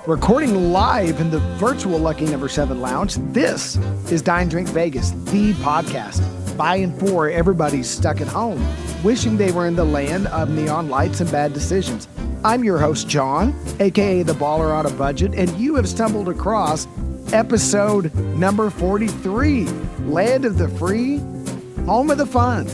Recording live in the virtual Lucky Number 7 lounge, this is Dine, Drink Vegas, the podcast by and for everybody stuck at home, wishing they were in the land of neon lights and bad decisions. I'm your host, John, aka the Baller on a Budget, and you have stumbled across episode number 43, Land of the Free, Home of the Fun.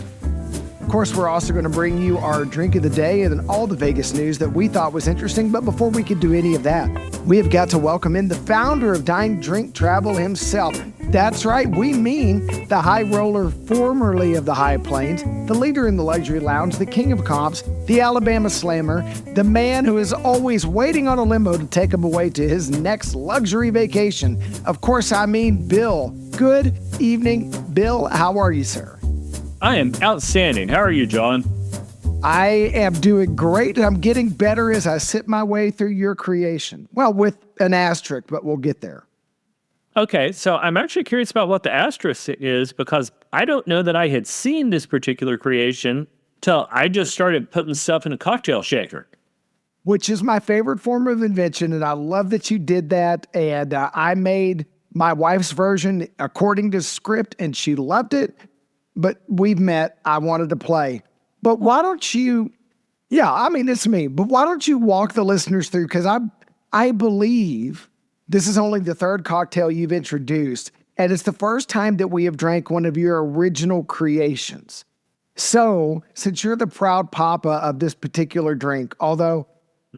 Of course, we're also going to bring you our drink of the day and all the Vegas news that we thought was interesting. But before we could do any of that, we have got to welcome in the founder of Dine, Drink, Travel himself. That's right, we mean the high roller formerly of the High Plains, the leader in the luxury lounge, the king of comps, the Alabama slammer, the man who is always waiting on a limo to take him away to his next luxury vacation. Of course, I mean Bill. Good evening, Bill. How are you, sir? I am outstanding. How are you, John? I am doing great. I'm getting better as I sit my way through your creation. Well, with an asterisk, but we'll get there. Okay, so I'm actually curious about what the asterisk is because I don't know that I had seen this particular creation till I just started putting stuff in a cocktail shaker. Which is my favorite form of invention, and I love that you did that. And I made my wife's version according to script, and she loved it. But we've met. I wanted to play. But why don't you, it's me. But why don't you walk the listeners through? Because I believe this is only the third cocktail you've introduced. And it's the first time that we have drank one of your original creations. So, since you're the proud papa of this particular drink, although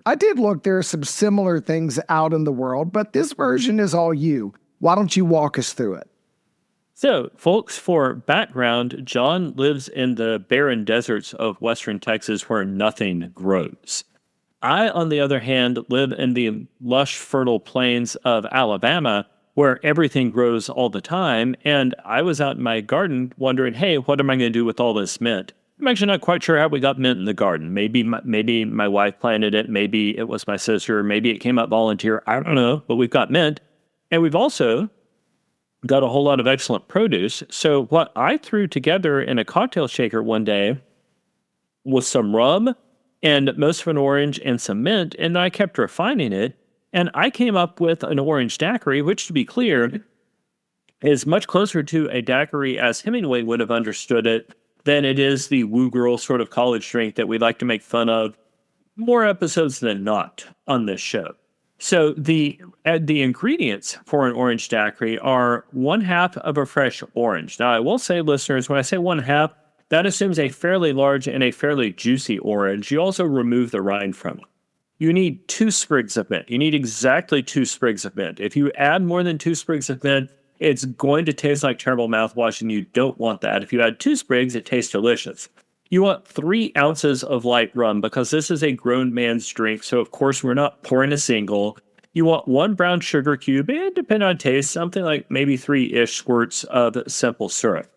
I did look, there are some similar things out in the world, but this version is all you. Why don't you walk us through it? So, folks, for background, John lives in the barren deserts of western Texas where nothing grows. I, on the other hand, live in the lush, fertile plains of Alabama where everything grows all the time, and I was out in my garden wondering, hey, what am I going to do with all this mint? I'm actually not quite sure how we got mint in the garden. Maybe my wife planted it, maybe it was my sister, maybe it came up volunteer, I don't know, but we've got mint, and we've also got a whole lot of excellent produce. So what I threw together in a cocktail shaker one day was some rum and most of an orange and some mint, and I kept refining it, and I came up with an orange daiquiri, which, to be clear, is much closer to a daiquiri as Hemingway would have understood it than it is the woo girl sort of college drink that we like to make fun of more episodes than not on this show. So the ingredients for an orange daiquiri are 1/2 of a fresh orange. Now, I will say, listeners, when I say 1/2, that assumes a fairly large and a fairly juicy orange. You also remove the rind from it. You need 2 sprigs of mint. You need exactly 2 sprigs of mint. If you add more than 2 sprigs of mint, it's going to taste like terrible mouthwash, and you don't want that. If you add 2 sprigs, it tastes delicious. You want 3 ounces of light rum because this is a grown man's drink, so of course we're not pouring a single. You want 1 brown sugar cube, and depending on taste, something like maybe 3-ish squirts of simple syrup.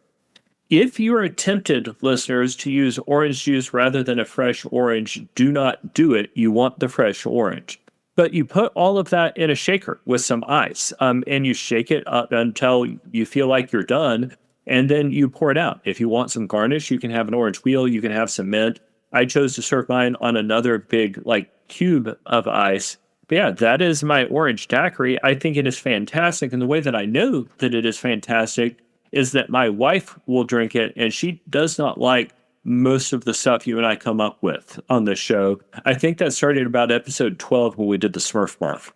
If you are tempted, listeners, to use orange juice rather than a fresh orange, do not do it. You want the fresh orange. But you put all of that in a shaker with some ice, and you shake it up until you feel like you're done. And then you pour it out. If you want some garnish, you can have an orange wheel, you can have some mint. I chose to serve mine on another big, cube of ice. But yeah, that is my orange daiquiri. I think it is fantastic. And the way that I know that it is fantastic is that my wife will drink it, and she does not like most of the stuff you and I come up with on this show. I think that started about episode 12 when we did the Smurf Barf.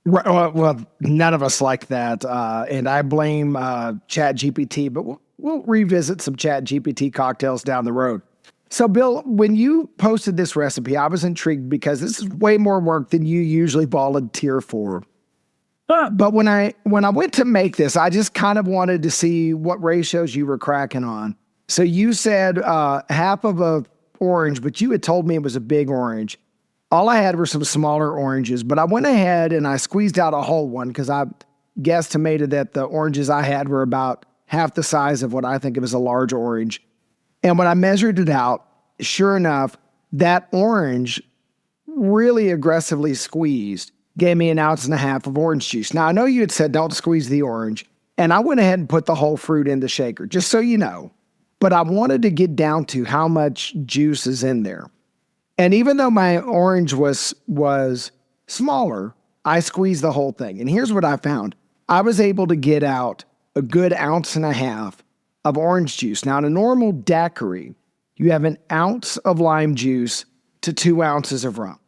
Well, none of us like that, and I blame ChatGPT, but we'll revisit some ChatGPT cocktails down the road. So, Bill, when you posted this recipe, I was intrigued because this is way more work than you usually volunteer for. But when I went to make this, I just kind of wanted to see what ratios you were cracking on. So you said 1/2 of a orange, but you had told me it was a big orange. All I had were some smaller oranges, but I went ahead and I squeezed out a whole one because I guesstimated that the oranges I had were about half the size of what I think of as a large orange. And when I measured it out, sure enough, that orange really aggressively squeezed gave me 1.5 ounces of orange juice. Now, I know you had said don't squeeze the orange, and I went ahead and put the whole fruit in the shaker, just so you know. But I wanted to get down to how much juice is in there. And even though my orange was smaller, I squeezed the whole thing. And here's what I found. I was able to get out a good ounce and a half of orange juice. Now, in a normal daiquiri, you have an ounce of lime juice to 2 ounces of rum.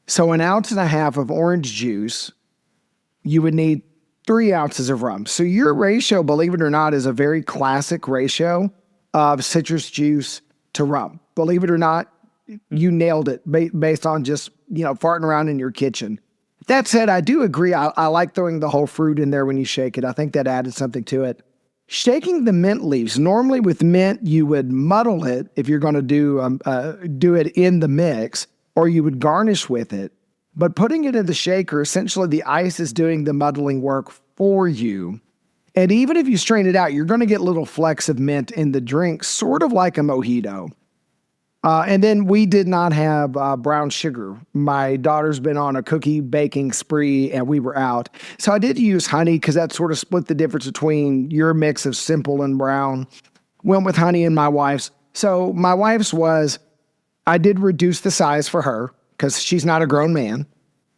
So an ounce and a half of orange juice, you would need 3 ounces of rum. So your ratio, believe it or not, is a very classic ratio of citrus juice to rum. Believe it or not, you nailed it based on just, farting around in your kitchen. That said, I do agree. I like throwing the whole fruit in there when you shake it. I think that added something to it. Shaking the mint leaves. Normally with mint, you would muddle it if you're going to do it in the mix, or you would garnish with it. But putting it in the shaker, essentially the ice is doing the muddling work for you. And even if you strain it out, you're going to get little flecks of mint in the drink, sort of like a mojito. And then we did not have brown sugar. My daughter's been on a cookie baking spree and we were out. So I did use honey because that sort of split the difference between your mix of simple and brown. Went with honey and my wife's. So my wife's I did reduce the size for her because she's not a grown man.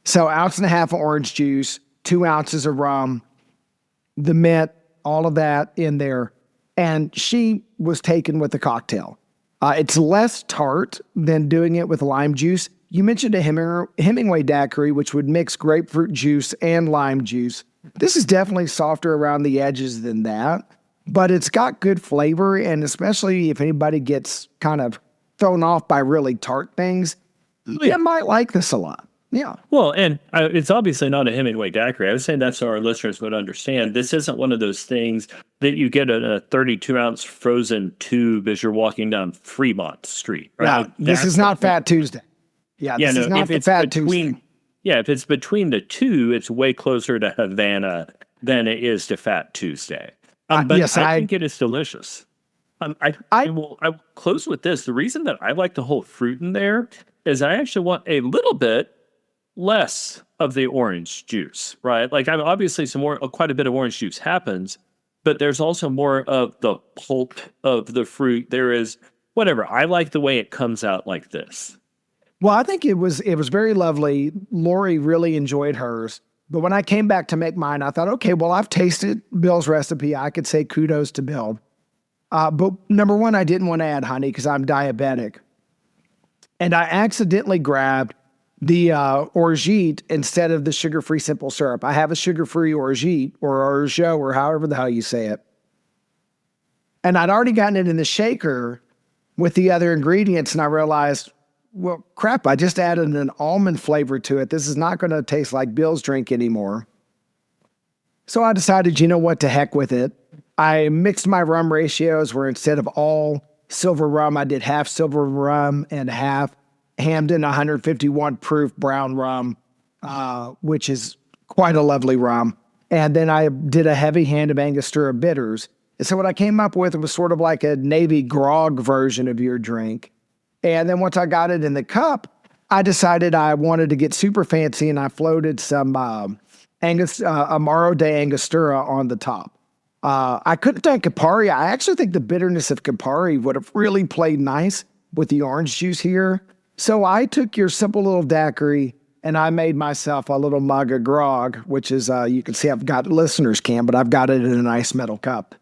So ounce and a half of orange juice, 2 ounces of rum, the mint, all of that in there. And she was taken with the cocktail. It's less tart than doing it with lime juice. You mentioned a Hemingway daiquiri, which would mix grapefruit juice and lime juice. This is definitely softer around the edges than that, but it's got good flavor, and especially if anybody gets kind of thrown off by really tart things, you might like this a lot. Yeah. Well, and it's obviously not a Hemingway daiquiri. I was saying that so our listeners would understand. This isn't one of those things that you get in a 32-ounce frozen tube as you're walking down Fremont Street. Right? No, this is not Fat Tuesday. Yeah, this is not the Fat Tuesday. Yeah, if it's between the two, it's way closer to Havana than it is to Fat Tuesday. But yes, I think it is delicious. I will close with this. The reason that I like the whole fruit in there is I actually want a little bit less of the orange juice, right? Like, obviously quite a bit of orange juice happens, but there's also more of the pulp of the fruit. There is whatever. I like the way it comes out like this. Well, I think it was very lovely. Lori really enjoyed hers. But when I came back to make mine, I thought, okay, well, I've tasted Bill's recipe. I could say kudos to Bill. But number one, I didn't want to add honey because I'm diabetic. And I accidentally grabbed the orgeat instead of the sugar-free simple syrup. I have a sugar-free orgeat or orgeat or however the hell you say it. And I'd already gotten it in the shaker with the other ingredients, and I realized, well, crap, I just added an almond flavor to it. This is not going to taste like Bill's drink anymore. So I decided, you know what, to heck with it. I mixed my rum ratios where instead of all silver rum, I did half silver rum and half Hamden 151 proof brown rum, which is quite a lovely rum. And then I did a heavy hand of Angostura bitters. And so what I came up with was sort of like a Navy grog version of your drink. And then once I got it in the cup, I decided I wanted to get super fancy, and I floated some Amaro de Angostura on the top. I couldn't thank Campari. I actually think the bitterness of Campari would have really played nice with the orange juice here. So I took your simple little daiquiri and I made myself a little mug of grog, which is, you can see I've got, listeners can, but I've got it in a nice metal cup.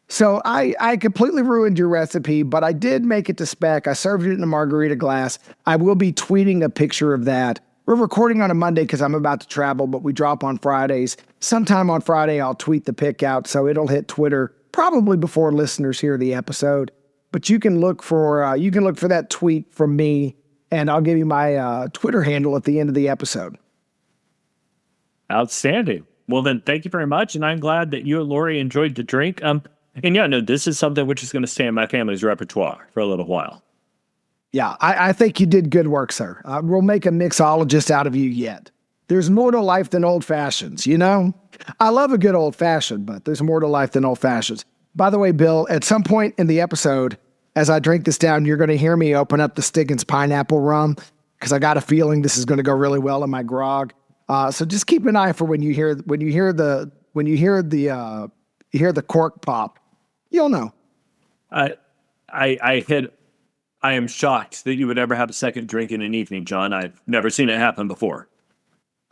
So I completely ruined your recipe, but I did make it to spec. I served it in a margarita glass. I will be tweeting a picture of that. We're recording on a Monday because I'm about to travel, but we drop on Fridays. Sometime on Friday, I'll tweet the pic out, so it'll hit Twitter probably before listeners hear the episode. But you can look for that tweet from me, and I'll give you my Twitter handle at the end of the episode. Outstanding. Well, then, thank you very much, and I'm glad that you and Lori enjoyed the drink. And yeah, no, this is something which is going to stay in my family's repertoire for a little while. Yeah, I think you did good work, sir. We'll make a mixologist out of you yet. There's more to life than old fashions, you know? I love a good old fashioned, but there's more to life than old fashions. By the way, Bill, at some point in the episode, as I drink this down, you're going to hear me open up the Stiggins pineapple rum because I got a feeling this is going to go really well in my grog. So just keep an eye for when you hear the cork pop. You'll know. I am shocked that you would ever have a second drink in an evening, John. I've never seen it happen before.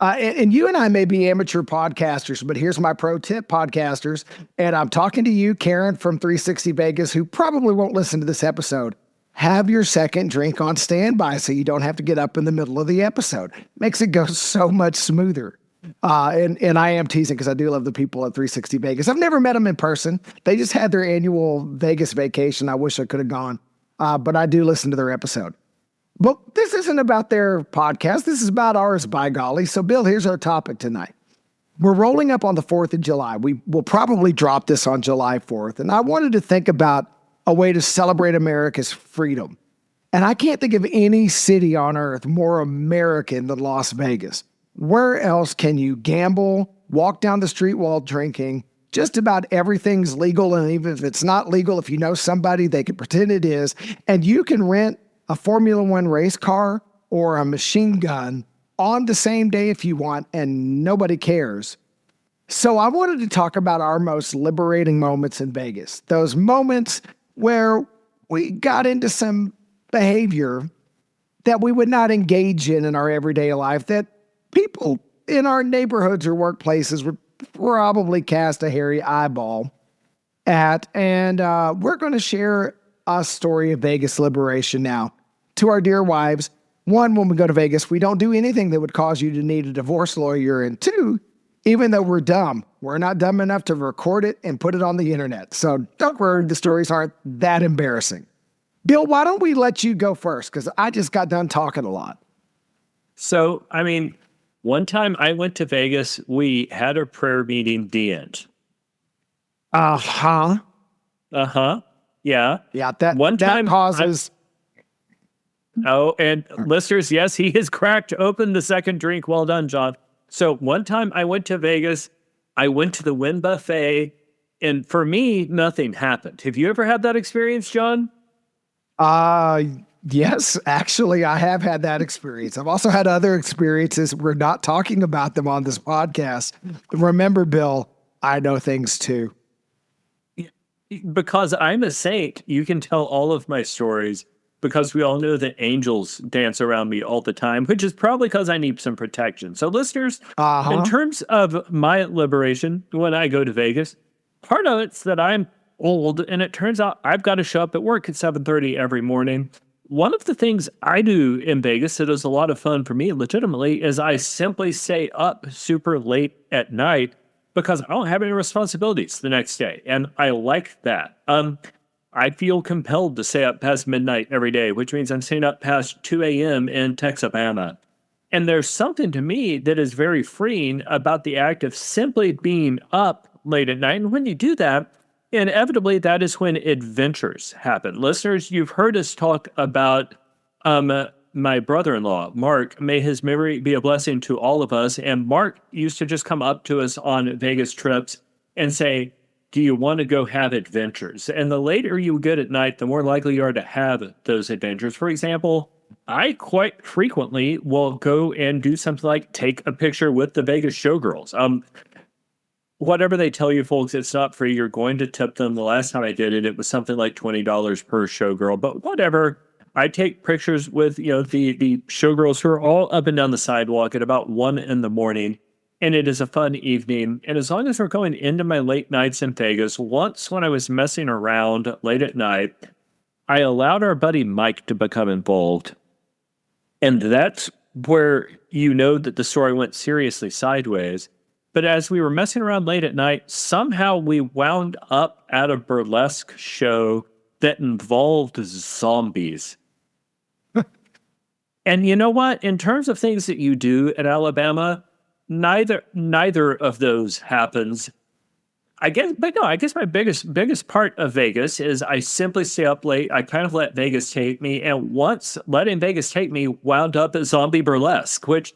And you and I may be amateur podcasters, but here's my pro tip, podcasters. And I'm talking to you, Karen from 360 Vegas, who probably won't listen to this episode. Have your second drink on standby so you don't have to get up in the middle of the episode. Makes it go so much smoother. And I am teasing because I do love the people at 360 Vegas. I've never met them in person. They just had their annual Vegas vacation. I wish I could have gone, but I do listen to their episode. But this isn't about their podcast. This is about ours, by golly. So, Bill, here's our topic tonight. We're rolling up on the 4th of July. We will probably drop this on July 4th. And I wanted to think about a way to celebrate America's freedom. And I can't think of any city on earth more American than Las Vegas. Where else can you gamble, walk down the street while drinking? Just about everything's legal. And even if it's not legal, if you know somebody, they can pretend it is. And you can rent a Formula One race car or a machine gun on the same day if you want, and nobody cares. So I wanted to talk about our most liberating moments in Vegas. Those moments where we got into some behavior that we would not engage in our everyday life, that people in our neighborhoods or workplaces would probably cast a hairy eyeball at. And we're going to share a story of Vegas liberation now. To our dear wives, one, when we go to Vegas, we don't do anything that would cause you to need a divorce lawyer. And two, even though we're dumb, we're not dumb enough to record it and put it on the internet. So don't worry, the stories aren't that embarrassing. Bill, why don't we let you go first? Because I just got done talking a lot. So, one time I went to Vegas, we had a prayer meeting, the end. Uh-huh. Uh-huh. Yeah. Yeah, One that time causes... and listeners, yes, he has cracked open the second drink. Well done, John. So one time I went to Vegas, I went to the Wynn Buffet, and for me, nothing happened. Have you ever had that experience, John? Yes, actually, I have had that experience. I've also had other experiences. We're not talking about them on this podcast. Remember, Bill, I know things too. Because I'm a saint, you can tell all of my stories because we all know that angels dance around me all the time, which is probably because I need some protection. So listeners, in terms of my liberation, when I go to Vegas, part of it's that I'm old, and it turns out I've got to show up at work at 7:30 every morning. One of the things I do in Vegas that is a lot of fun for me, legitimately, is I simply stay up super late at night because I don't have any responsibilities the next day, and I like that. I feel compelled to stay up past midnight every day, which means I'm staying up past 2 a.m. in Texarkana. And there's something to me that is very freeing about the act of simply being up late at night. And when you do that, inevitably, that is when adventures happen. Listeners, you've heard us talk about my brother-in-law, Mark. May his memory be a blessing to all of us. And Mark used to just come up to us on Vegas trips and say, do you want to go have adventures? And the later you get at night, the more likely you are to have those adventures. For example, I quite frequently will go and do something like take a picture with the Vegas showgirls. Whatever they tell you, folks, it's not free. You're going to tip them. The last time I did it, it was something like $20 per showgirl. But whatever, I take pictures with the showgirls who are all up and down the sidewalk at about 1 a.m. And it is a fun evening. And as long as we're going into my late nights in Vegas, once when I was messing around late at night, I allowed our buddy Mike to become involved. And that's where you know that the story went seriously sideways. But as we were messing around late at night, somehow we wound up at a burlesque show that involved zombies. And you know what? In terms of things that you do in Alabama, neither of those happens. I guess my biggest part of Vegas is I simply stay up late. I kind of let Vegas take me, and once letting Vegas take me wound up at zombie burlesque, which,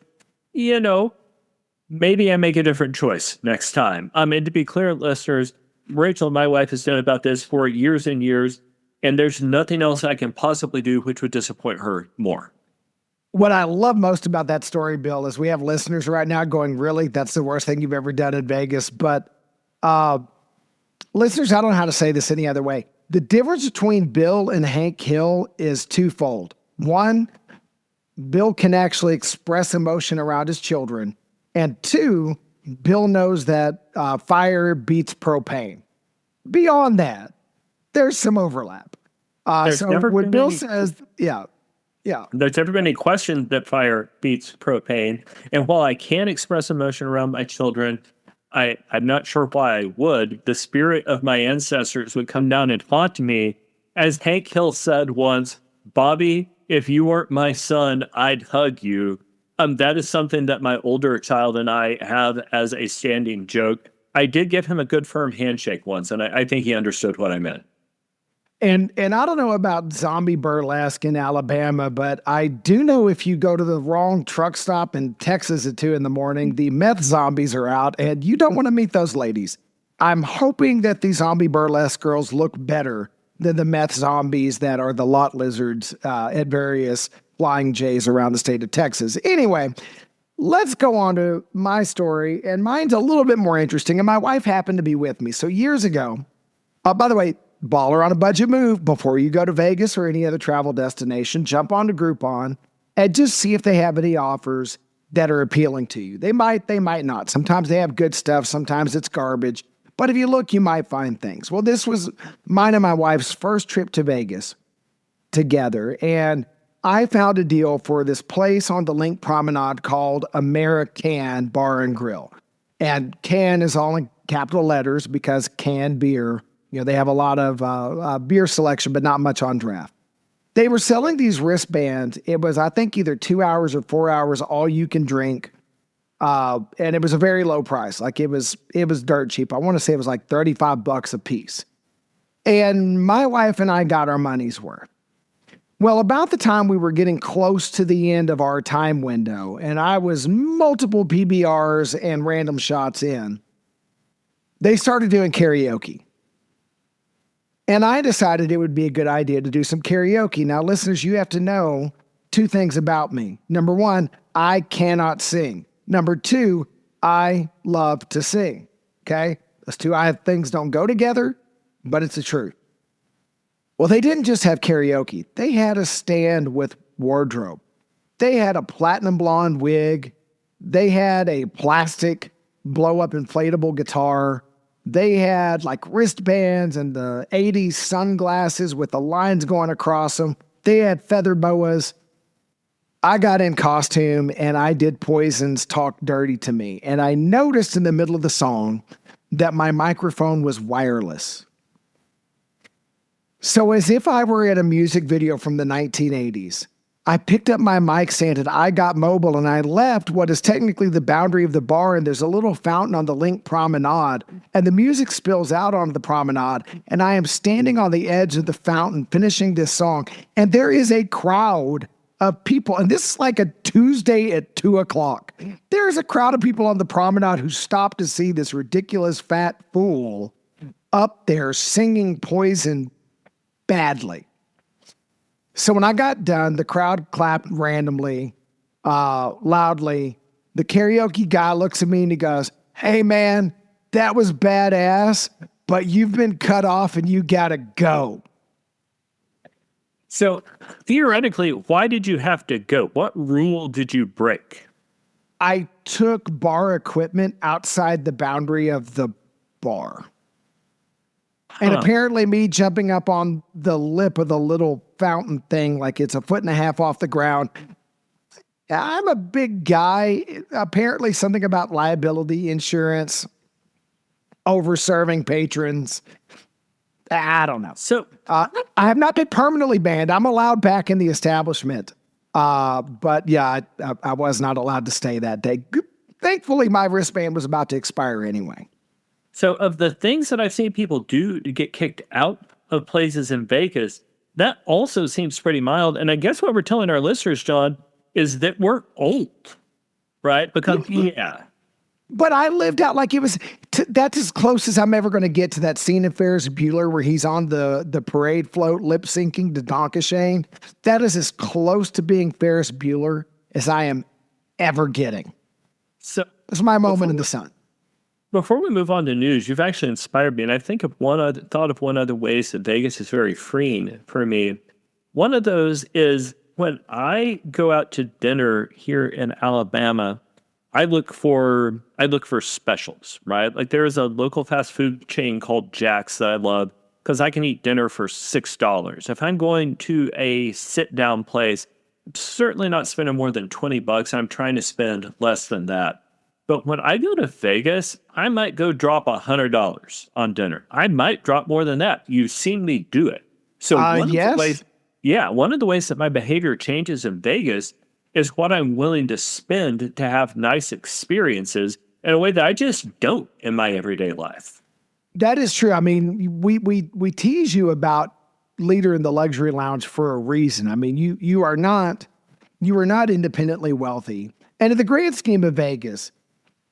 maybe I make a different choice next time. And to be clear, listeners, Rachel, my wife, has known about this for years and years, and there's nothing else I can possibly do which would disappoint her more. What I love most about that story, Bill, is we have listeners right now going, really? That's the worst thing you've ever done in Vegas. But listeners, I don't know how to say this any other way. The difference between Bill and Hank Hill is twofold. One, Bill can actually express emotion around his children. And two, Bill knows that fire beats propane. Beyond that, there's some overlap. There's So never when been Bill any says, yeah, yeah, there's never been any question that fire beats propane. And while I can express emotion around my children, I'm not sure why I would. The spirit of my ancestors would come down and haunt me. As Hank Hill said once, Bobby, if you weren't my son, I'd hug you. That is something that my older child and I have as a standing joke. I did give him a good firm handshake once, and I think he understood what I meant. and I don't know about zombie burlesque in Alabama, but I do know if you go to the wrong truck stop in Texas at 2 a.m, the meth zombies are out, and you don't want to meet those ladies. I'm hoping that the zombie burlesque girls look better than the meth zombies that are the lot lizards at various flying J's around the state of Texas. Anyway, let's go on to my story, and mine's a little bit more interesting. And my wife happened to be with me. So years ago, by the way, baller on a budget move. Before you go to Vegas or any other travel destination, jump onto Groupon and just see if they have any offers that are appealing to you. They might not. Sometimes they have good stuff. Sometimes it's garbage. But if you look, you might find things. Well, this was mine and my wife's first trip to Vegas together. And I found a deal for this place on the Link Promenade called American Bar and Grill. And can is all in capital letters because canned beer. They have a lot of beer selection, but not much on draft. They were selling these wristbands. It was, I think, either 2 hours or 4 hours, all you can drink. And it was a very low price. Like it was dirt cheap. I want to say it was like $35 a piece. And my wife and I got our money's worth. Well, about the time we were getting close to the end of our time window, and I was multiple PBRs and random shots in, they started doing karaoke. And I decided it would be a good idea to do some karaoke. Now, listeners, you have to know two things about me. Number one, I cannot sing. Number two, I love to sing. Okay? Those two things don't go together, but it's the truth. Well, they didn't just have karaoke. They had a stand with wardrobe. They had a platinum blonde wig. They had a plastic blow-up inflatable guitar. They had like wristbands and the 80s sunglasses with the lines going across them. They had feather boas. I got in costume and I did Poison's Talk Dirty to Me. And I noticed in the middle of the song that my microphone was wireless. So as if I were at a music video from the 1980s, I picked up my mic stand and I got mobile and I left what is technically the boundary of the bar, and there's a little fountain on the Link Promenade and the music spills out onto the promenade and I am standing on the edge of the fountain finishing this song, and there is a crowd of people, and this is like a Tuesday at 2:00. There is a crowd of people on the promenade who stopped to see this ridiculous fat fool up there singing Poison badly. So when I got done, the crowd clapped randomly, loudly. The karaoke guy looks at me and he goes, "Hey man, that was badass, but you've been cut off and you gotta go." So theoretically, why did you have to go? What rule did you break? I took bar equipment outside the boundary of the bar. And apparently me jumping up on the lip of the little fountain thing, like it's 1.5 feet off the ground. I'm a big guy. Apparently something about liability insurance, over-serving patrons. I don't know. So I have not been permanently banned. I'm allowed back in the establishment. But yeah, I was not allowed to stay that day. Thankfully, my wristband was about to expire anyway. So, of the things that I've seen people do to get kicked out of places in Vegas, that also seems pretty mild. And I guess what we're telling our listeners, John, is that we're old, right? Because, yeah. But I lived out like it was, that's as close as I'm ever going to get to that scene in Ferris Bueller where he's on the parade float lip syncing to Donka Shane. That is as close to being Ferris Bueller as I am ever getting. So, it's my moment in the sun. Before we move on to news, you've actually inspired me, and I think of thought of one other ways that Vegas is very freeing for me. One of those is when I go out to dinner here in Alabama, I look for specials, right? Like there is a local fast food chain called Jack's that I love because I can eat dinner for $6. If I'm going to a sit down place, I'm certainly not spending more than $20. I'm trying to spend less than that. But when I go to Vegas, I might go drop $100 on dinner. I might drop more than that. You've seen me do it. So Yes. one of the ways that my behavior changes in Vegas is what I'm willing to spend to have nice experiences in a way that I just don't in my everyday life. That is true. I mean, we tease you about leader in the luxury lounge for a reason. I mean, you are not independently wealthy. And in the grand scheme of Vegas,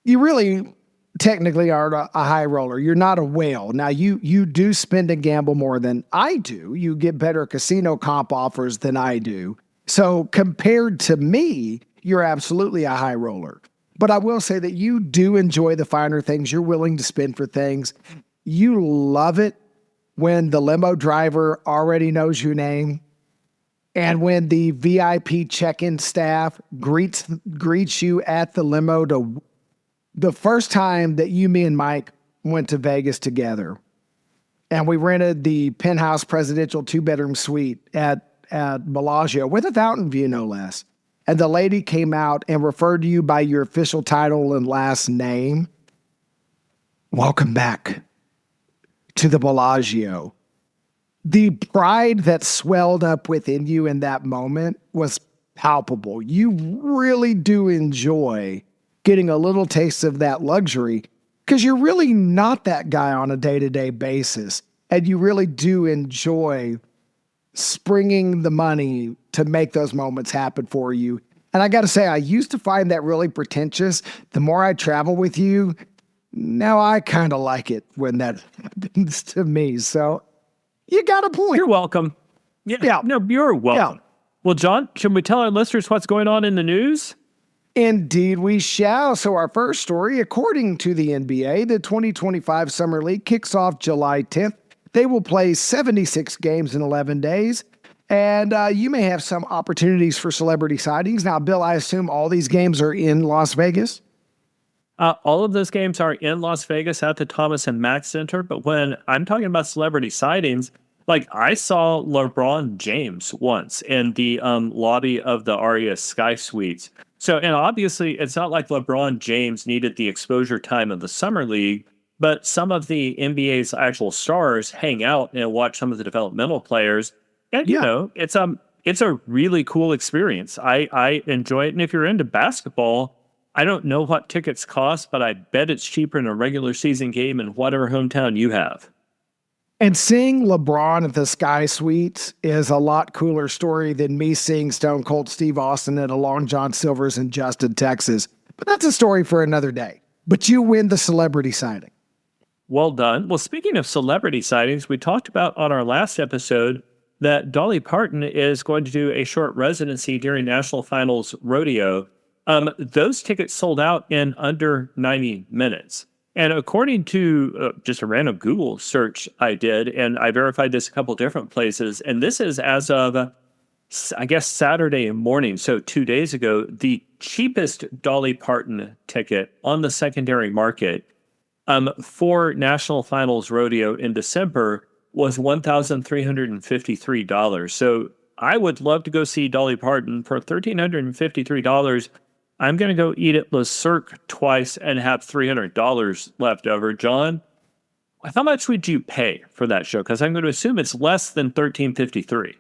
you really technically are a high roller. You're not a whale. Now you do spend and gamble more than I do. You get better casino comp offers than I do. So compared to me, you're absolutely a high roller. But I will say that you do enjoy the finer things. You're willing to spend for things. You love it when the limo driver already knows your name and when the VIP check-in staff greets you at the limo. To the first time that me and Mike went to Vegas together, and we rented the penthouse presidential 2-bedroom suite at Bellagio with a fountain view, no less. And the lady came out and referred to you by your official title and last name. Welcome back to the Bellagio. The pride that swelled up within you in that moment was palpable. You really do enjoy getting a little taste of that luxury because you're really not that guy on a day-to-day basis. And you really do enjoy springing the money to make those moments happen for you. And I got to say, I used to find that really pretentious. The more I travel with you, now I kind of like it when that happens to me. So you got a point. You're welcome. Yeah. No, you're welcome. Yeah. Well, John, should we tell our listeners what's going on in the news? Indeed, we shall. So our first story, according to the NBA, the 2025 Summer League kicks off July 10th. They will play 76 games in 11 days. And you may have some opportunities for celebrity sightings. Now, Bill, I assume all these games are in Las Vegas? All of those games are in Las Vegas at the Thomas and Mack Center. But when I'm talking about celebrity sightings, like I saw LeBron James once in the lobby of the Aria Sky Suites. So, and obviously, it's not like LeBron James needed the exposure time of the Summer League, but some of the NBA's actual stars hang out and watch some of the developmental players. And, you know, it's a really cool experience. I enjoy it. And if you're into basketball, I don't know what tickets cost, but I bet it's cheaper than a regular season game in whatever hometown you have. And seeing LeBron at the Sky Suites is a lot cooler story than me seeing Stone Cold Steve Austin at a Long John Silver's in Justin, Texas. But that's a story for another day. But you win the celebrity sighting. Well done. Well, speaking of celebrity sightings, we talked about on our last episode that Dolly Parton is going to do a short residency during National Finals Rodeo. Those tickets sold out in under 90 minutes. And according to just a random Google search I did, and I verified this a couple different places, and this is as of, I guess, Saturday morning, so 2 days ago, the cheapest Dolly Parton ticket on the secondary market for National Finals Rodeo in December was $1,353. So I would love to go see Dolly Parton for $1,353. I'm going to go eat at Le Cirque twice and have $300 left over. John, how much would you pay for that show? Because I'm going to assume it's less than $1,353.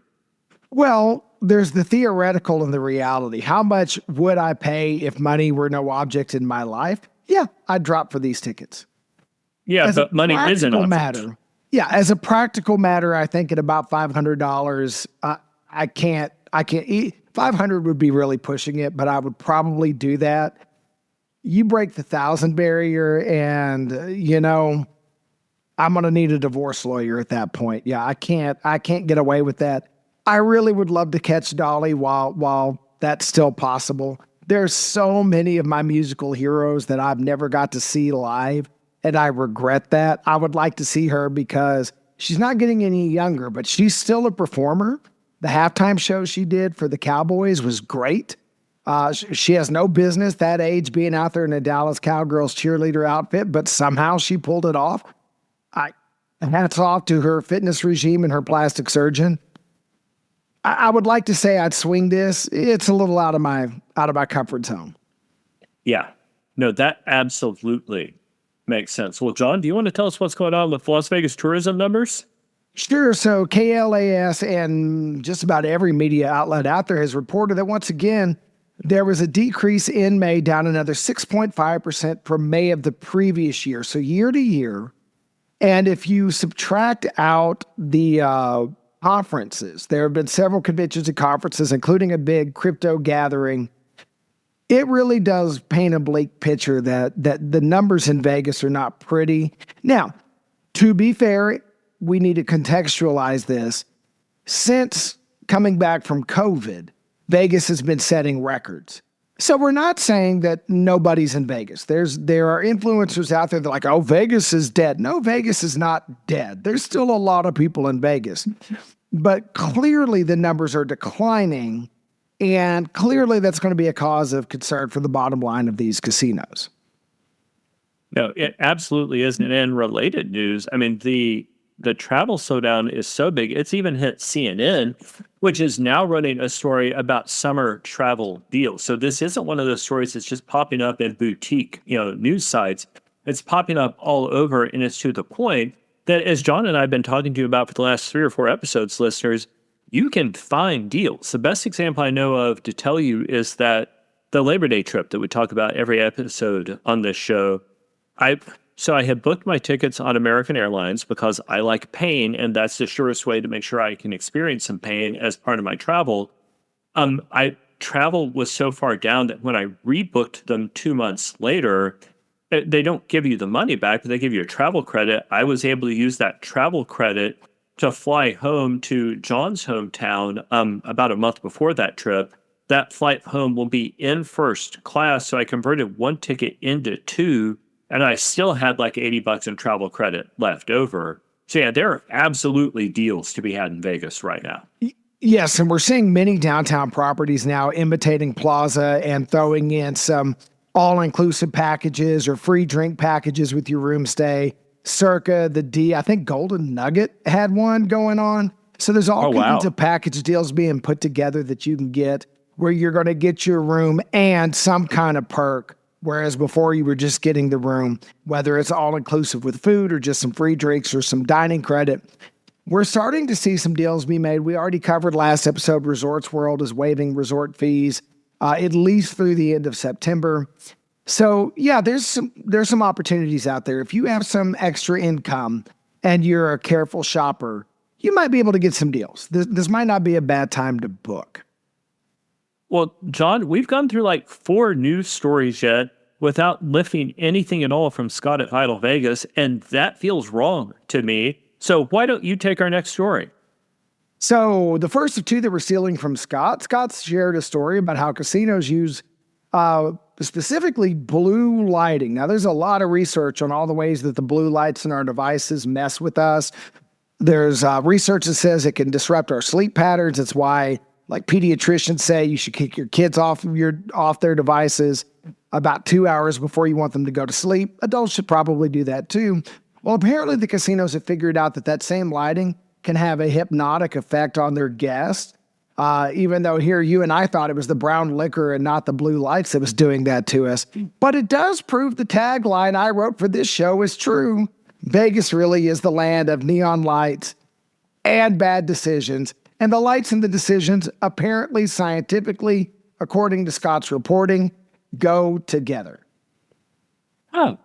Well, there's the theoretical and the reality. How much would I pay if money were no object in my life? Yeah, I'd drop for these tickets. Yeah, but money isn't an matter. Yeah, as a practical matter, I think at about $500, I can't eat. 500 would be really pushing it, but I would probably do that. You break the 1,000 barrier and, I'm going to need a divorce lawyer at that point. Yeah, I can't get away with that. I really would love to catch Dolly while that's still possible. There's so many of my musical heroes that I've never got to see live, and I regret that. I would like to see her because she's not getting any younger, but she's still a performer. The halftime show she did for the Cowboys was great. She has no business that age being out there in a Dallas Cowgirls cheerleader outfit, but somehow she pulled it off. I hats off to her fitness regime and her plastic surgeon. I would like to say I'd swing this. It's a little out of my comfort zone. Yeah. No, that absolutely makes sense. Well, John, do you want to tell us what's going on with Las Vegas tourism numbers? Sure. So KLAS and just about every media outlet out there has reported that once again, there was a decrease in May, down another 6.5% from May of the previous year. So year to year. And if you subtract out the conferences, there have been several conventions and conferences, including a big crypto gathering. It really does paint a bleak picture that the numbers in Vegas are not pretty. Now, to be fair, we need to contextualize this. Since coming back from COVID, Vegas has been setting records. So we're not saying that nobody's in Vegas. There are influencers out there that are like, oh, Vegas is dead. No, Vegas is not dead. There's still a lot of people in Vegas. But clearly the numbers are declining, and clearly that's going to be a cause of concern for the bottom line of these casinos. No, it absolutely isn't. And in related news, I mean, the travel slowdown is so big, it's even hit CNN, which is now running a story about summer travel deals. So this isn't one of those stories that's just popping up in boutique, news sites. It's popping up all over, and it's to the point that, as John and I have been talking to you about for the last 3 or 4 episodes, listeners, you can find deals. The best example I know of to tell you is that the Labor Day trip that we talk about every episode on this show, So I had booked my tickets on American Airlines because I like pain, and that's the surest way to make sure I can experience some pain as part of my travel. Travel was so far down that when I rebooked them 2 months later, they don't give you the money back, but they give you a travel credit. I was able to use that travel credit to fly home to John's hometown about a month before that trip. That flight home will be in first class, so I converted one ticket into 2. And I still had like $80 in travel credit left over. So yeah, there are absolutely deals to be had in Vegas right now. Yes, and we're seeing many downtown properties now imitating Plaza and throwing in some all-inclusive packages or free drink packages with your room stay. Circa, I think Golden Nugget had one going on. So there's all kinds of package deals being put together that you can get where you're going to get your room and some kind of perk. Whereas before you were just getting the room, whether it's all-inclusive with food or just some free drinks or some dining credit. We're starting to see some deals be made. We already covered last episode, Resorts World is waiving resort fees at least through the end of September. So yeah, there's some opportunities out there. If you have some extra income and you're a careful shopper, you might be able to get some deals. This might not be a bad time to book. Well, John, we've gone through like 4 news stories yet without lifting anything at all from Scott at Vital Vegas, and that feels wrong to me. So why don't you take our next story? So the first of 2 that we're stealing from Scott. Scott shared a story about how casinos use specifically blue lighting. Now, there's a lot of research on all the ways that the blue lights in our devices mess with us. There's research that says it can disrupt our sleep patterns. It's why, like pediatricians say, you should kick your kids off their devices about 2 hours before you want them to go to sleep. Adults should probably do that too. Well, apparently the casinos have figured out that same lighting can have a hypnotic effect on their guests. Even though here you and I thought it was the brown liquor and not the blue lights that was doing that to us. But it does prove the tagline I wrote for this show is true. Vegas really is the land of neon lights and bad decisions. And the lights and the decisions, apparently scientifically, according to Scott's reporting, go together. Oh,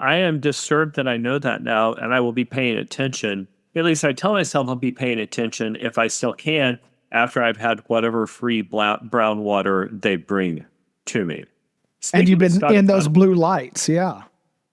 I am disturbed that I know that now, and I will be paying attention. At least I tell myself I'll be paying attention if I still can after I've had whatever free brown water they bring to me. And you've been in those blue lights, yeah.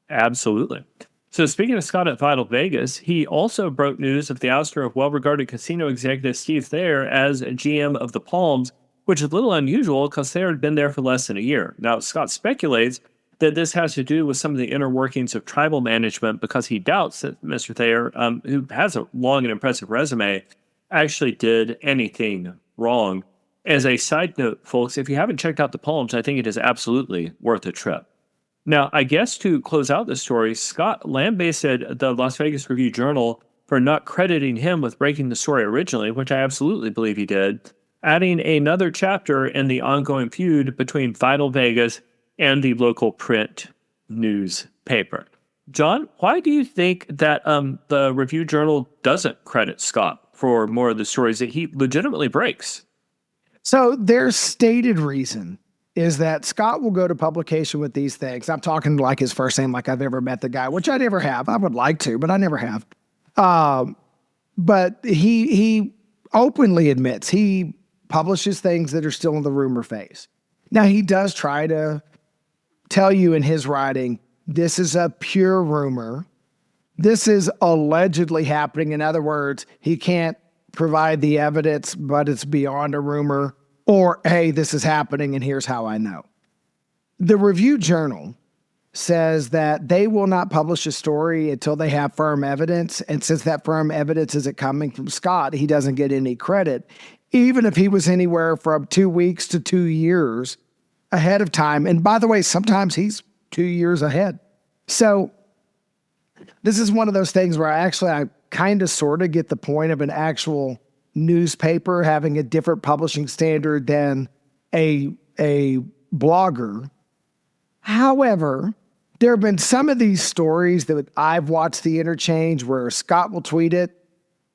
Absolutely. So speaking of Scott at Vital Vegas, he also broke news of the ouster of well-regarded casino executive Steve Thayer as GM of the Palms, which is a little unusual because Thayer had been there for less than a year. Now, Scott speculates that this has to do with some of the inner workings of tribal management because he doubts that Mr. Thayer, who has a long and impressive resume, actually did anything wrong. As a side note, folks, if you haven't checked out the poems, I think it is absolutely worth a trip. Now, I guess to close out the story, Scott lambasted the Las Vegas Review Journal for not crediting him with breaking the story originally, which I absolutely believe he did, adding another chapter in the ongoing feud between Vital Vegas and the local print newspaper. John, why do you think that the Review Journal doesn't credit Scott for more of the stories that he legitimately breaks? So their stated reason is that Scott will go to publication with these things. I'm talking like his first name, like I've ever met the guy, which I never have. I would like to, but I never have. But he openly admits he publishes things that are still in the rumor phase. Now, he does try to tell you in his writing, this is a pure rumor. This is allegedly happening. In other words, he can't provide the evidence, but it's beyond a rumor. Or, hey, this is happening and here's how I know. The Review Journal says that they will not publish a story until they have firm evidence. And since that firm evidence isn't coming from Scott, he doesn't get any credit, even if he was anywhere from 2 weeks to 2 years ahead of time. And by the way, sometimes he's 2 years ahead. So this is one of those things where I kind of sort of get the point of an actual newspaper having a different publishing standard than a blogger. However, there have been some of these stories that I've watched the interchange where Scott will tweet it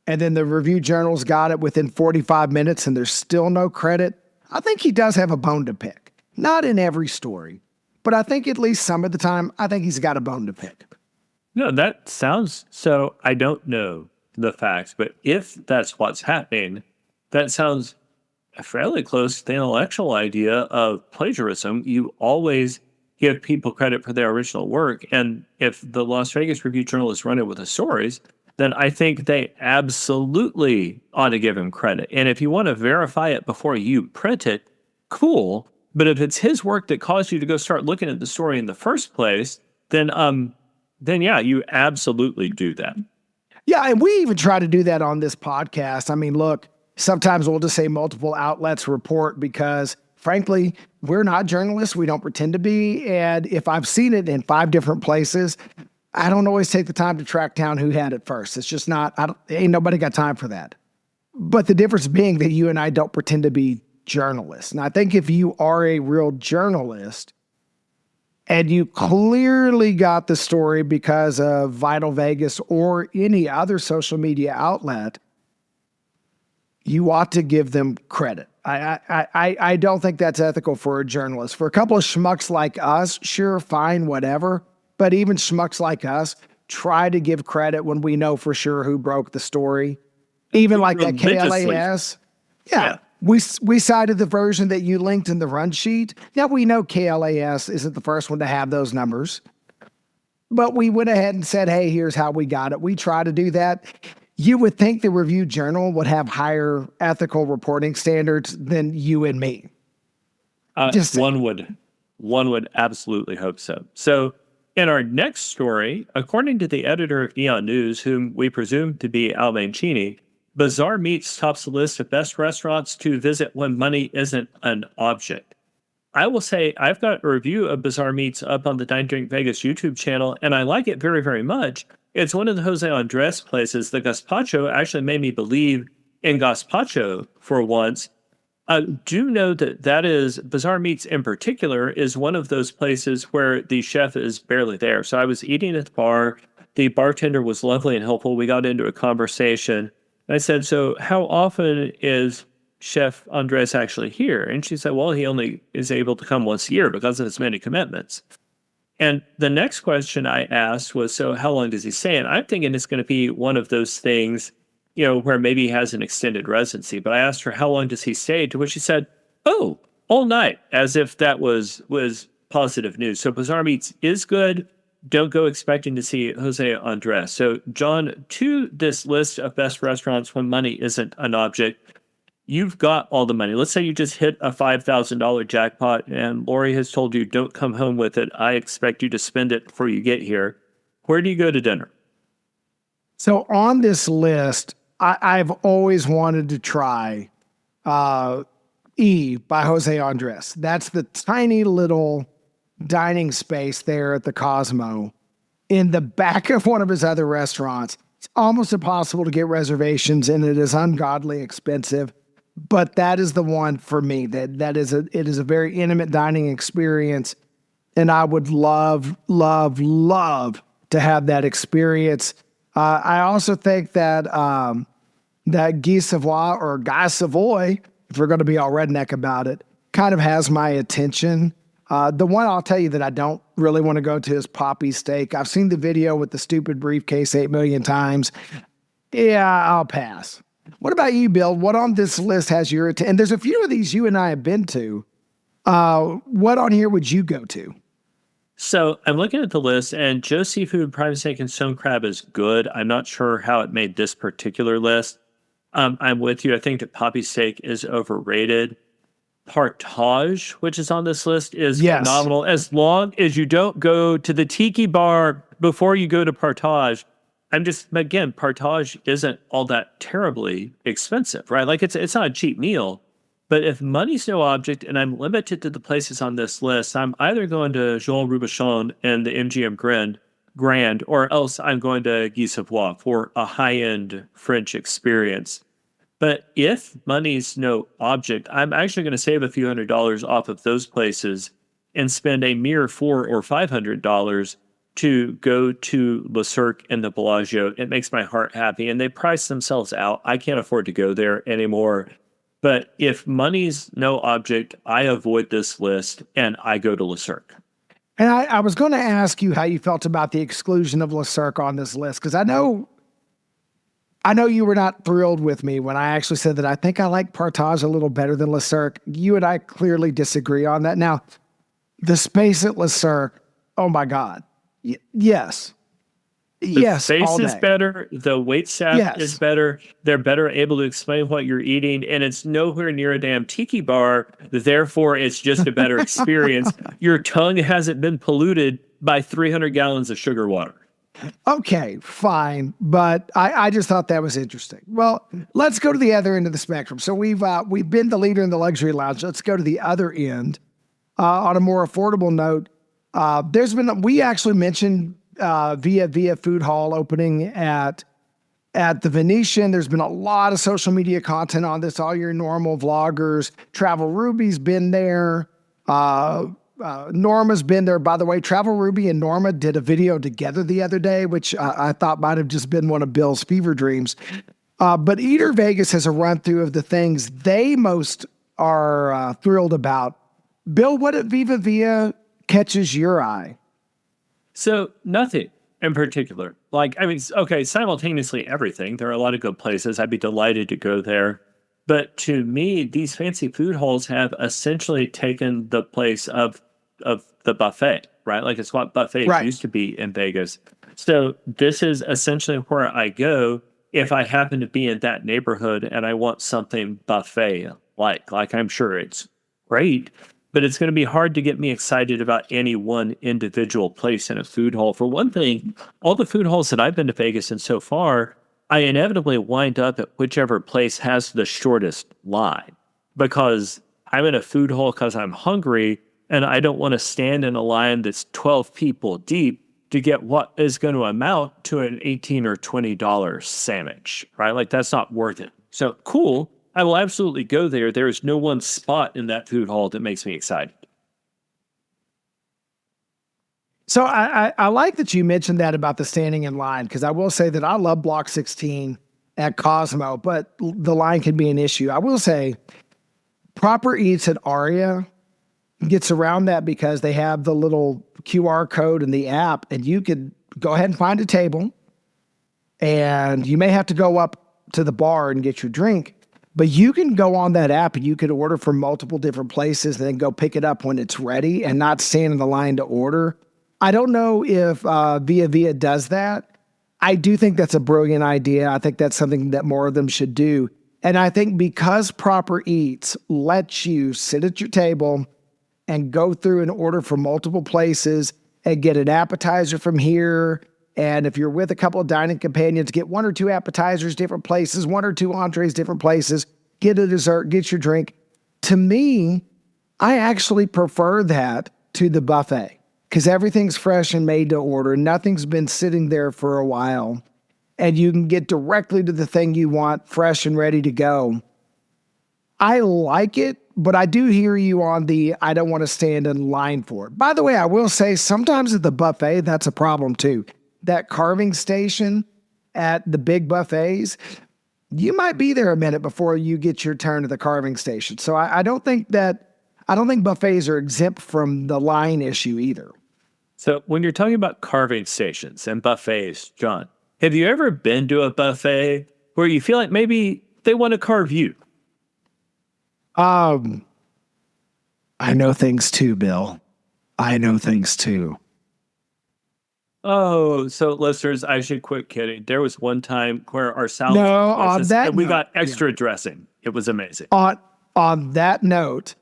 and then the Review Journal's got it within 45 minutes and there's still no credit. I think he does have a bone to pick. Not in every story, but I think at least some of the time, I think he's got a bone to pick. No, that sounds so. I don't know the facts, but if that's what's happening, that sounds fairly close to the intellectual idea of plagiarism. You always give people credit for their original work. And if the Las Vegas Review Journal is running with the stories, then I think they absolutely ought to give him credit. And if you want to verify it before you print it, cool. But if it's his work that caused you to go start looking at the story in the first place, then yeah, you absolutely do that. Yeah, and we even try to do that on this podcast. I mean, look, sometimes we'll just say multiple outlets report because, frankly, we're not journalists. We don't pretend to be. And if I've seen it in 5 different places, I don't always take the time to track down who had it first. It's just not, ain't nobody got time for that. But the difference being that you and I don't pretend to be journalists. And I think if you are a real journalist, and you clearly got the story because of Vital Vegas or any other social media outlet, you ought to give them credit. I don't think that's ethical for a journalist. For a couple of schmucks like us, sure, fine, whatever. But even schmucks like us try to give credit when we know for sure who broke the story. Even like that KLAS. Yeah. We cited the version that you linked in the run sheet. Now, we know KLAS isn't the first one to have those numbers, but we went ahead and said, hey, here's how we got it. We try to do that. You would think the Review Journal would have higher ethical reporting standards than you and me. One would absolutely hope so. So in our next story, according to the editor of Neon News, whom we presume to be Al Mancini, Bizarre Meats tops the list of best restaurants to visit when money isn't an object. I will say I've got a review of Bizarre Meats up on the Dine Drink Vegas YouTube channel, and I like it very, very much. It's one of the Jose Andres places. The gazpacho actually made me believe in gazpacho for once. Do know that is, Bizarre Meats in particular, is one of those places where the chef is barely there. So I was eating at the bar. The bartender was lovely and helpful. We got into a conversation. I said, so how often is Chef Andres actually here? And she said, well, he only is able to come once a year because of his many commitments. And the next question I asked was, so how long does he stay? And I'm thinking it's going to be one of those things, where maybe he has an extended residency. But I asked her, how long does he stay? To which she said, oh, all night, as if that was positive news. So Bizarre Meats is good. Don't go expecting to see Jose Andres. So, John, to this list of best restaurants when money isn't an object, you've got all the money. Let's say you just hit a $5,000 jackpot and Lori has told you, don't come home with it. I expect you to spend it before you get here. Where do you go to dinner? So on this list, I've always wanted to try E by Jose Andres. That's the tiny little dining space there at the Cosmo in the back of one of his other restaurants. It's almost impossible to get reservations and it is ungodly expensive. But that is the one for me. It is a very intimate dining experience. And I would love, love, love to have that experience. I also think that that Guy Savoy or Guy Savoy, if we're going to be all redneck about it, kind of has my attention. The one I'll tell you that I don't really want to go to is Poppy Steak. I've seen the video with the stupid briefcase 8 million times. Yeah, I'll pass. What about you, Bill? What on this list has your attention? And there's a few of these you and I have been to. What on here would you go to? So I'm looking at the list, and Joe Seafood, Prime Steak, and Stone Crab is good. I'm not sure how it made this particular list. I'm with you. I think that Poppy Steak is overrated. Partage, which is on this list, is phenomenal. As long as you don't go to the tiki bar before you go to Partage. Again, Partage isn't all that terribly expensive, right? Like it's not a cheap meal. But if money's no object and I'm limited to the places on this list, I'm either going to Jean Robuchon and the MGM Grand, or else I'm going to Guy Savoy for a high-end French experience. But if money's no object, I'm actually going to save a few $100s off of those places and spend a mere $400 or $500 to go to Le Cirque and the Bellagio. It makes my heart happy, and they price themselves out. I can't afford to go there anymore. But if money's no object, I avoid this list and I go to Le Cirque. And I was going to ask you how you felt about the exclusion of Le Cirque on this list, because I know you were not thrilled with me when I actually said that I think I like Partage a little better than Le Cirque. You and I clearly disagree on that. Now, the space at Le Cirque, oh my God. Yes. The space is better. The wait staff is better. They're better able to explain what you're eating, and it's nowhere near a damn tiki bar. Therefore, it's just a better experience. Your tongue hasn't been polluted by 300 gallons of sugar water. Okay, fine. But I just thought that was interesting. Well, let's go to the other end of the spectrum. So we've been the leader in the luxury lounge. Let's go to the other end. On a more affordable note, we actually mentioned Via Food Hall opening at the Venetian. There's been a lot of social media content on this. All your normal vloggers, Travel Ruby's been there. Norma's been there. By the way, Travel Ruby and Norma did a video together the other day, which I thought might have just been one of Bill's fever dreams. But Eater Vegas has a run through of the things they most are thrilled about. Bill, what at Viva Via catches your eye? So nothing in particular. Simultaneously everything. There are a lot of good places. I'd be delighted to go there. But to me, these fancy food halls have essentially taken the place of the buffet, right? Like it's what buffets used to be in Vegas. So this is essentially where I go if I happen to be in that neighborhood and I want something buffet like I'm sure it's great. But it's going to be hard to get me excited about any one individual place in a food hall. For one thing, all the food halls that I've been to Vegas in so far, I inevitably wind up at whichever place has the shortest line because I'm in a food hall because I'm hungry and I don't want to stand in a line that's 12 people deep to get what is going to amount to an $18 or $20 sandwich, right? Like that's not worth it. So cool. I will absolutely go there. There is no one spot in that food hall that makes me excited. So I like that you mentioned that about the standing in line, because I will say that I love Block 16 at Cosmo, but the line can be an issue. I will say Proper Eats at Aria gets around that because they have the little QR code in the app, and you could go ahead and find a table, and you may have to go up to the bar and get your drink. But you can go on that app and you could order from multiple different places and then go pick it up when it's ready and not stand in the line to order. I don't know if Via Via does that. I do think that's a brilliant idea. I think that's something that more of them should do. And I think because Proper Eats lets you sit at your table and go through and order from multiple places and get an appetizer from here. And if you're with a couple of dining companions, get 1 or 2 appetizers, different places, 1 or 2 entrees, different places, get a dessert, get your drink. to me, I actually prefer that to the buffet because everything's fresh and made to order. Nothing's been sitting there for a while, and you can get directly to the thing you want, fresh and ready to go. I like it, but I do hear you on the I don't want to stand in line for it. By the way, I will say sometimes at the buffet, that's a problem too. That carving station at the big buffets, you might be there a minute before you get your turn at the carving station. So I don't think buffets are exempt from the line issue either. So when you're talking about carving stations and buffets, John, have you ever been to a buffet where you feel like maybe they want to carve you? I know things too, Bill. I know things too. Oh, so listeners, I should quit kidding. There was one time where our salad and we got extra dressing. It was amazing. On that note,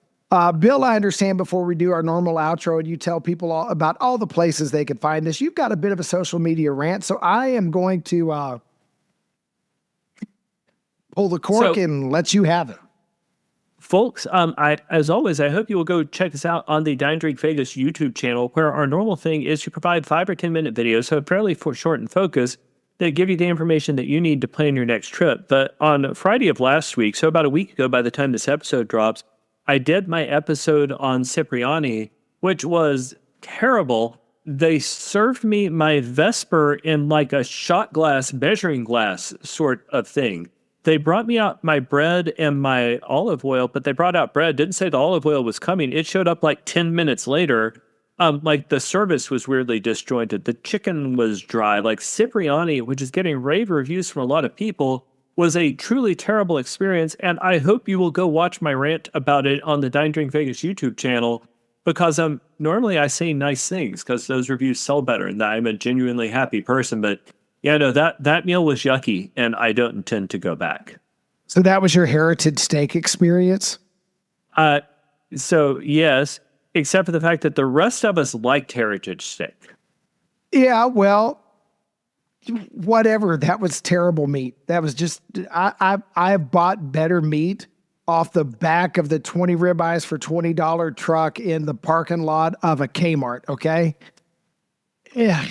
Bill, I understand before we do our normal outro and you tell people about all the places they could find this, you've got a bit of a social media rant, so I am going to pull the cork and let you have it. Folks, as always, I hope you will go check us out on the Dine Drink Vegas YouTube channel, where our normal thing is to provide 5 or 10 minute videos, so fairly short and focused, that give you the information that you need to plan your next trip. But on Friday of last week, so about a week ago by the time this episode drops, I did my episode on Cipriani, which was terrible. They served me my Vesper in like a shot glass, measuring glass sort of thing. They brought me out my bread and my olive oil, but they brought out bread, didn't say the olive oil was coming. It showed up like 10 minutes later. Like the service was weirdly disjointed. The chicken was dry. Like Cipriani, which is getting rave reviews from a lot of people, was a truly terrible experience. And I hope you will go watch my rant about it on the Dine Drink Vegas YouTube channel, because normally I say nice things because those reviews sell better and I'm a genuinely happy person. But yeah, no, that meal was yucky, and I don't intend to go back. So that was your heritage steak experience? So yes, except for the fact that the rest of us liked heritage steak. Yeah, well, whatever. That was terrible meat. That was just, I've bought better meat off the back of the 20 ribeyes for $20 truck in the parking lot of a Kmart, okay? Yeah.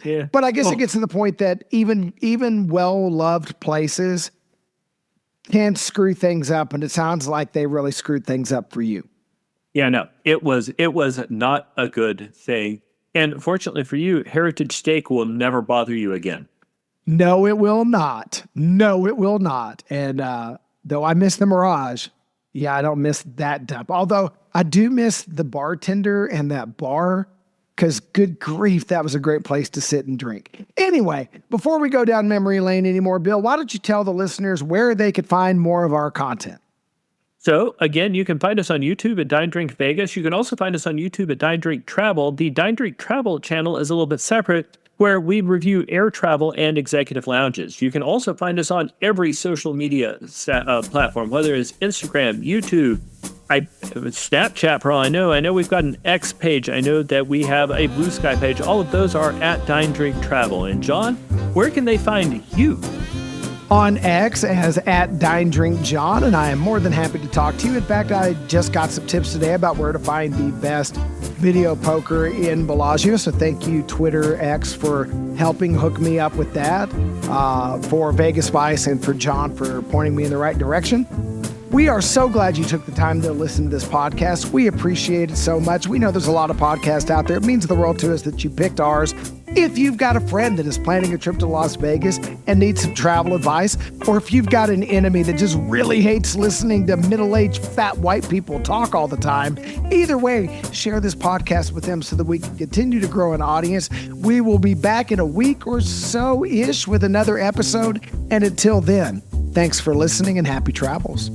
Yeah. But I guess it gets to the point that even well-loved places can screw things up, and it sounds like they really screwed things up for you. Yeah, no, it was not a good thing. And fortunately for you, heritage steak will never bother you again. No, it will not. No, it will not. And though I miss the Mirage, yeah, I don't miss that dump. Although I do miss the bartender and that bar, because good grief, that was a great place to sit and drink. Anyway, before we go down memory lane anymore, Bill, why don't you tell the listeners where they could find more of our content? So, again, you can find us on YouTube at Dine Drink Vegas. You can also find us on YouTube at Dine Drink Travel. The Dine Drink Travel channel is a little bit separate, where we review air travel and executive lounges. You can also find us on every social media platform, whether it's Instagram, YouTube, Snapchat, for all I know. I know we've got an X page. I know that we have a Blue Sky page. All of those are at Dine Drink Travel. And John, where can they find you? On X as at Dine Drink John, and I am more than happy to talk to you. In fact, I just got some tips today about where to find the best video poker in Bellagio. So thank you, Twitter X, for helping hook me up with that, for Vegas Vice and for John for pointing me in the right direction. We are so glad you took the time to listen to this podcast. We appreciate it so much. We know there's a lot of podcasts out there. It means the world to us that you picked ours. If you've got a friend that is planning a trip to Las Vegas and needs some travel advice, or if you've got an enemy that just really hates listening to middle-aged fat white people talk all the time, either way, share this podcast with them so that we can continue to grow an audience. We will be back in a week or so-ish with another episode. And until then, thanks for listening and happy travels.